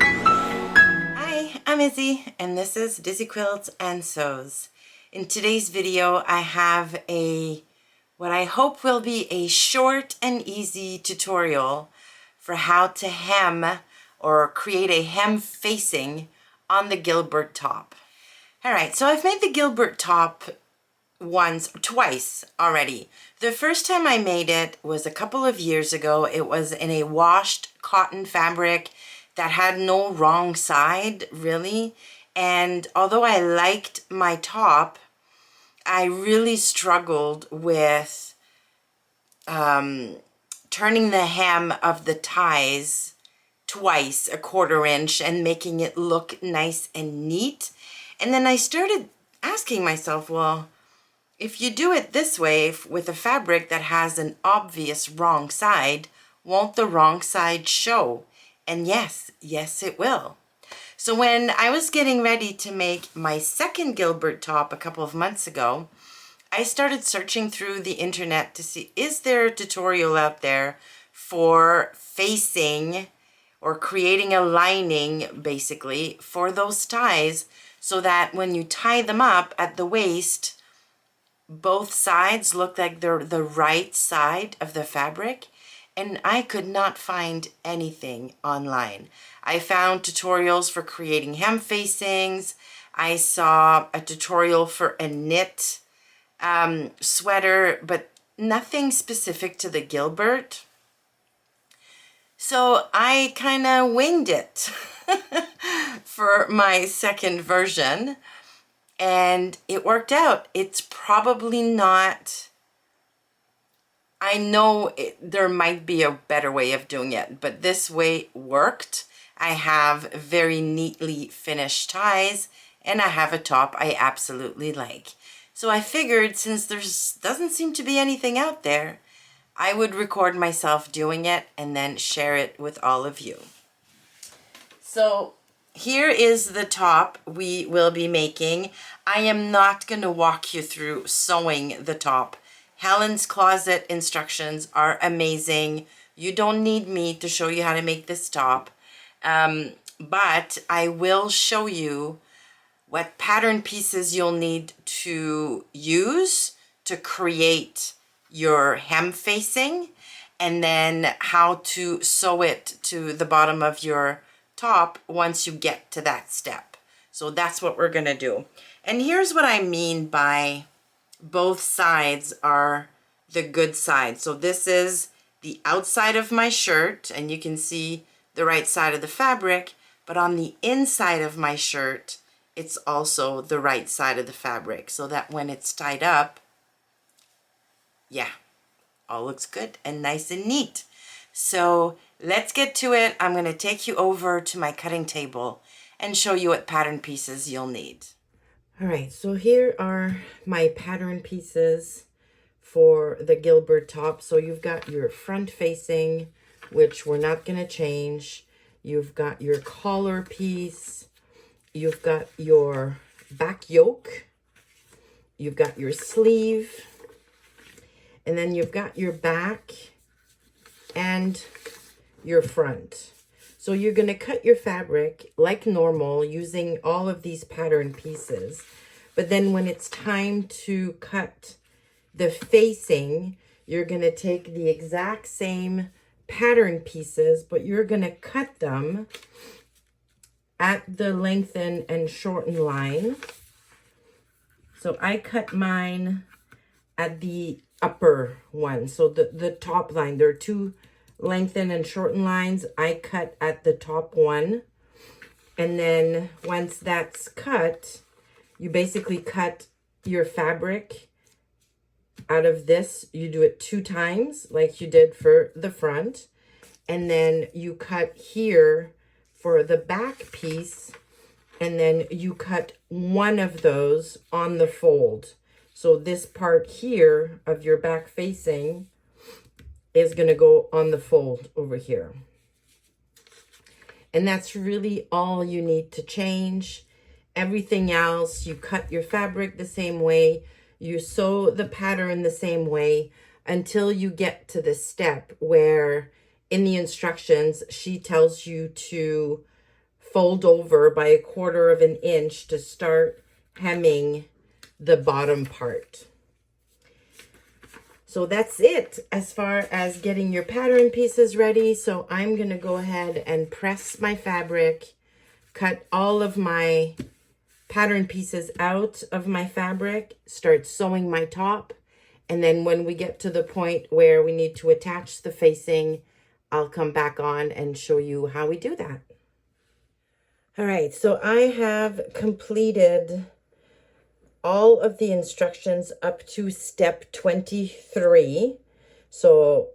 Hi, I'm Izzy, and this is Dizzy Quilts and Sews. In today's video, I have what I hope will be a short and easy tutorial for how to hem or create a hem facing on the Gilbert top. All right, so I've made the Gilbert top twice already. The first time I made it was a couple of years ago. It was in a washed cotton fabric that had no wrong side, really. And although I liked my top, I really struggled with turning the hem of the ties twice, a 1/4 inch, and making it look nice and neat. And then I started asking myself, well, if you do it this way with a fabric that has an obvious wrong side, won't the wrong side show? And yes, it will. So when I was getting ready to make my second Gilbert top a couple of months ago, I started searching through the internet to see, is there a tutorial out there for facing or creating a lining, basically, for those ties so that when you tie them up at the waist, both sides look like they're the right side of the fabric. And I could not find anything online. I found tutorials for creating hem facings. I saw a tutorial for a knit sweater, but nothing specific to the Gilbert. So I kind of winged it for my second version. And it worked out. It's probably not, I know there might be a better way of doing it, but this way worked. I have very neatly finished ties, and I have a top I absolutely like. So I figured, since there doesn't seem to be anything out there, I would record myself doing it and then share it with all of you. So here is the top we will be making. I am not going to walk you through sewing the top. Helen's Closet instructions are amazing. You don't need me to show you how to make this top. But I will show you what pattern pieces you'll need to use to create your hem facing, and then how to sew it to the bottom of your top once you get to that step. So that's what we're gonna do. And here's what I mean by both sides are the good side. So this is the outside of my shirt, and you can see the right side of the fabric, but on the inside of my shirt, it's also the right side of the fabric, so that when it's tied up, yeah, all looks good and nice and neat. So let's get to it. I'm going to take you over to my cutting table and show you what pattern pieces you'll need. All right, so here are my pattern pieces for the Gilbert top. So you've got your front facing, which we're not going to change. You've got your collar piece. You've got your back yoke. You've got your sleeve. And then you've got your back and your front. So you're going to cut your fabric like normal using all of these pattern pieces. But then when it's time to cut the facing, you're going to take the exact same pattern pieces, but you're going to cut them at the lengthen and shorten line. So I cut mine at the upper one, so the top line. There are two lengthen and shorten lines. I cut at the top one, and then once that's cut, you basically cut your fabric out of this. You do it 2 times like you did for the front, and then you cut here for the back piece, and then you cut one of those on the fold. So this part here of your back facing is going to go on the fold over here. And that's really all you need to change. Everything else, you cut your fabric the same way, you sew the pattern the same way until you get to the step where in the instructions, she tells you to fold over by 1/4 of an inch to start hemming the bottom part. So that's it as far as getting your pattern pieces ready. So I'm going to go ahead and press my fabric, cut all of my pattern pieces out of my fabric, start sewing my top. And then when we get to the point where we need to attach the facing, I'll come back on and show you how we do that. All right, so I have completed all of the instructions up to step 23. So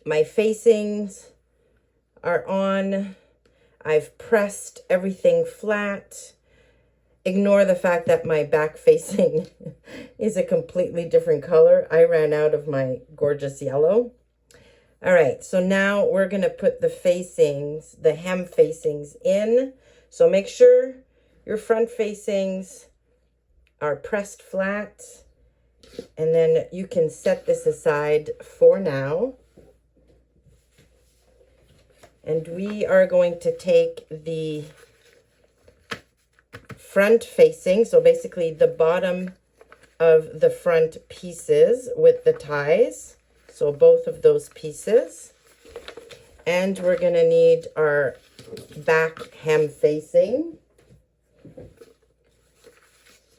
my facings are on. I've pressed everything flat. Ignore the fact that my back facing is a completely different color. I ran out of my gorgeous yellow. All right, so now we're going to put the facings, the hem facings in. So make sure your front facings are pressed flat, and then you can set this aside for now. And we are going to take the front facing, so basically the bottom of the front pieces with the ties, so both of those pieces, and we're going to need our back hem facing.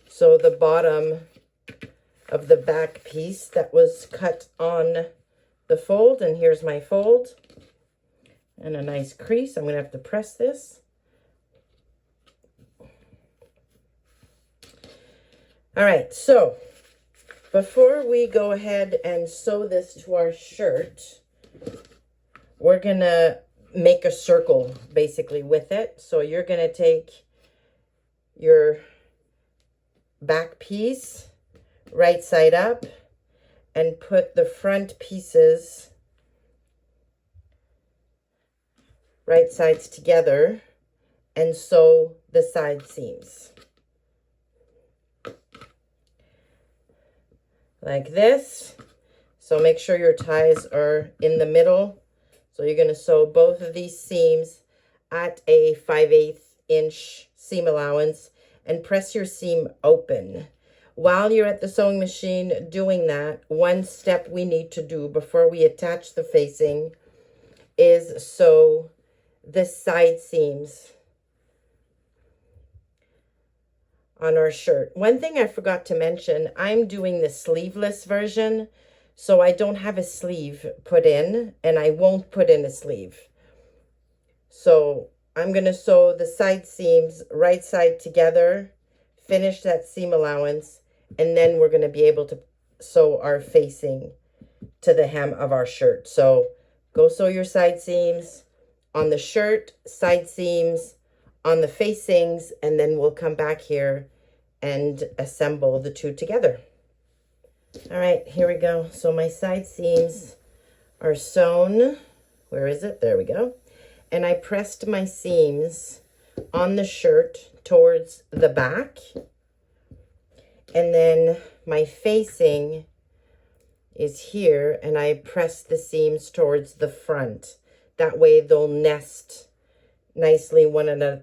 So the bottom of the back piece that was cut on the fold, and here's my fold, and a nice crease. I'm going to have to press this. All right, so before we go ahead and sew this to our shirt, we're going to make a circle basically with it. So you're going to take your back piece right side up and put the front pieces right sides together and sew the side seams like this. So make sure your ties are in the middle. So you're going to sew both of these seams at a 5/8 inch seam allowance and press your seam open. While you're at the sewing machine doing that, one step we need to do before we attach the facing is sew the side seams on our shirt. One thing I forgot to mention, I'm doing the sleeveless version, so I don't have a sleeve put in, and I won't put in a sleeve. So I'm going to sew the side seams right side together, finish that seam allowance, and then we're going to be able to sew our facing to the hem of our shirt. So go sew your side seams on the shirt, side seams on the facings, and then we'll come back here and assemble the two together. All right, here we go. So my side seams are sewn. Where is it? There we go. And I pressed my seams on the shirt towards the back. And then my facing is here, and I press the seams towards the front. That way they'll nest nicely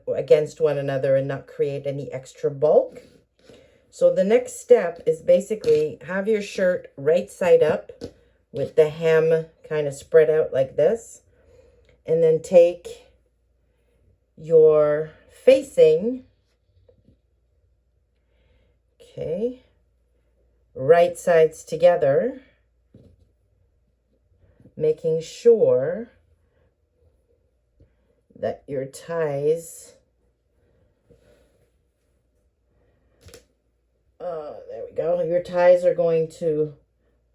against one another and not create any extra bulk. So the next step is basically have your shirt right side up with the hem kind of spread out like this. And then take your facing, okay, right sides together, making sure that your ties, there we go, your ties are going to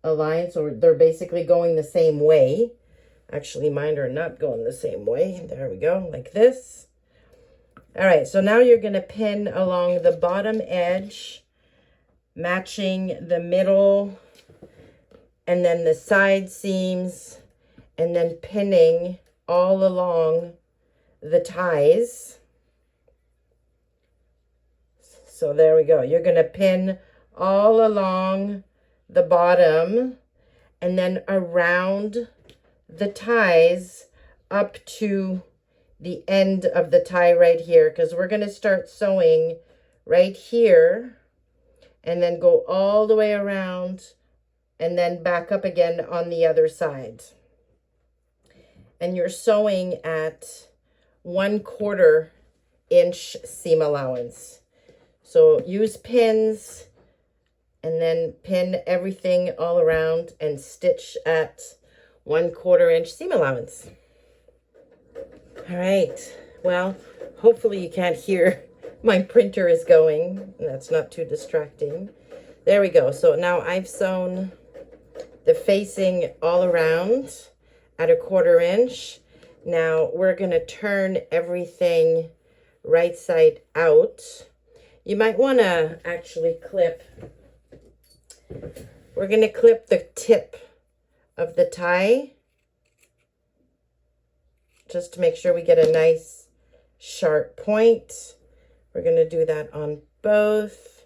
align, so they're basically going the same way. Actually, mine are not going the same way. There we go, like this. All right, so now you're going to pin along the bottom edge, matching the middle and then the side seams, and then pinning all along the ties. So there we go. You're going to pin all along the bottom and then around the ties up to the end of the tie right here, because we're going to start sewing right here and then go all the way around and then back up again on the other side. And you're sewing at 1/4 inch seam allowance. So use pins and then pin everything all around and stitch at 1/4 inch seam allowance. All right, well, hopefully you can't hear my printer is going. That's not too distracting. There we go. So now I've sewn the facing all around at 1/4 inch. Now we're gonna turn everything right side out. You might wanna actually clip, we're gonna clip the tip of the tie just to make sure we get a nice sharp point. We're going to do that on both.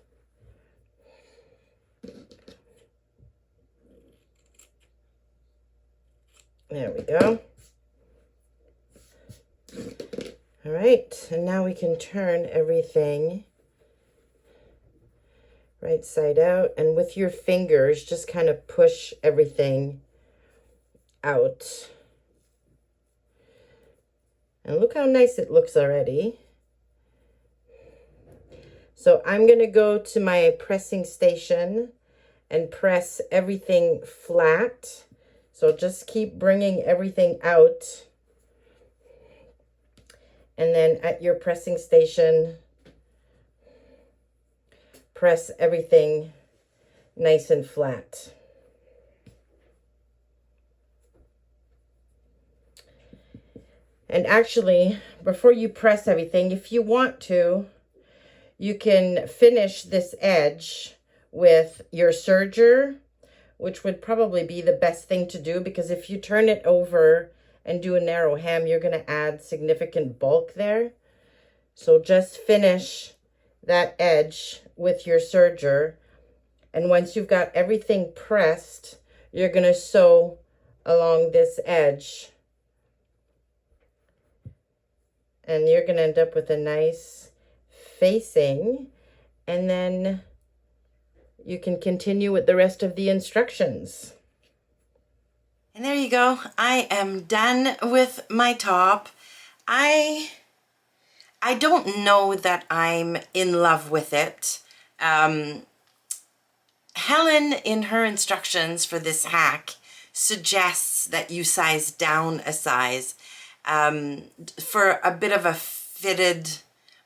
There we go. All right, and now we can turn everything right side out, and with your fingers just kind of push everything out. And look how nice it looks already. So I'm going to go to my pressing station and press everything flat. So just keep bringing everything out. And then at your pressing station, press everything nice and flat. And actually, before you press everything, if you want to, you can finish this edge with your serger, which would probably be the best thing to do, because if you turn it over and do a narrow hem, you're going to add significant bulk there. So just finish that edge with your serger. And once you've got everything pressed, you're going to sew along this edge. And you're going to end up with a nice facing, and then you can continue with the rest of the instructions. And there you go. I am done with my top. I don't know that I'm in love with it. Helen, in her instructions for this hack, suggests that you size down a size for a bit of a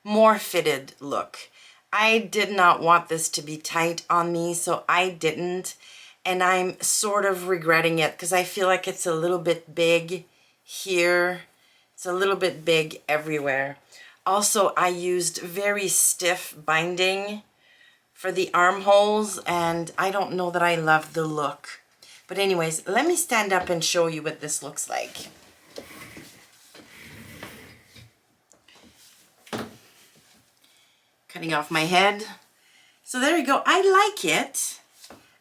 more fitted look. I did not want this to be tight on me, so I didn't. And I'm sort of regretting it because I feel like it's a little bit big here. It's a little bit big everywhere. Also, I used very stiff binding for the armholes, and I don't know that I love the look. But anyways, let me stand up and show you what this looks like. Cutting off my head. So there you go. I like it.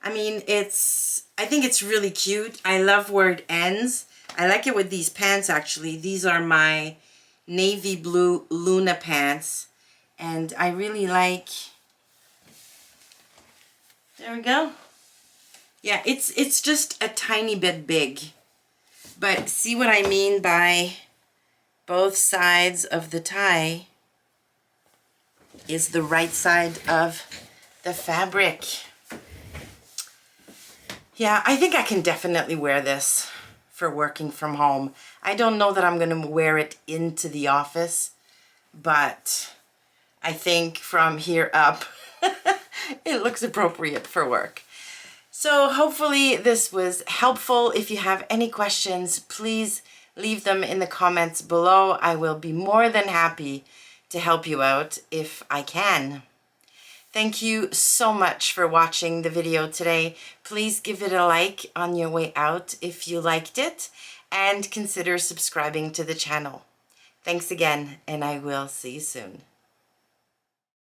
I mean, I think it's really cute. I love where it ends. I like it with these pants, actually. These are my navy blue Luna pants. And I really like, there we go. Yeah, it's just a tiny bit big. But see what I mean by both sides of the tie is the right side of the fabric. Yeah, I think I can definitely wear this for working from home. I don't know that I'm going to wear it into the office, but I think from here up, it looks appropriate for work. So hopefully this was helpful. If you have any questions, please leave them in the comments below. I will be more than happy to help you out if I can. Thank you so much for watching the video today. Please give it a like on your way out if you liked it, and consider subscribing to the channel. Thanks again, and I will see you soon.